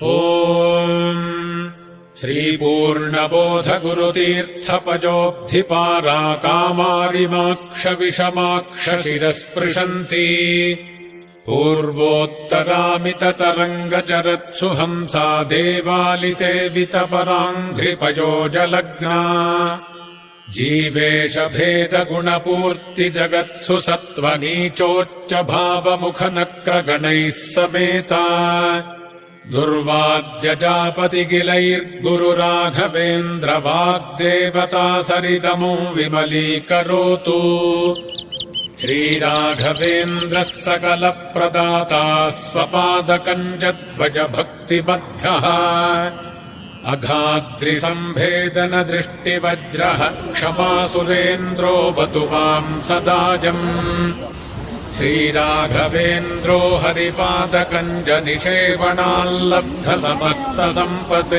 ॐ श्रीपूर्णबोधगुरुतीर्थपजोब्धिपाराकामारिमाक्षविषमाक्षशिरस्पृशन्ति पूर्वोत्तरामिततरङ्गचरत्सु हंसा देवालिसेवितपराङ्घ्रिपयोजलग्ना जीवेशभेदगुणपूर्तिजगत्सु सत्त्वनीचोच्चभावमुखनक्रगणैः समेता दुर्वाद्यजापतिगिलैर्गुरुराघवेन्द्रवाग्देवता सरिदमो विमलीकरोतु श्रीराघवेन्द्रः सकलप्रदाता स्वपादकञ्जध्वजभक्तिबद्धः अघाद्रिसम्भेदनदृष्टिवज्रः क्षमासुरेन्द्रो बतु मां सदाजम् श्रीराघवेन्द्रो हरिपादकञ्जनिषेवणाल्लब्धसमस्तसम्पत्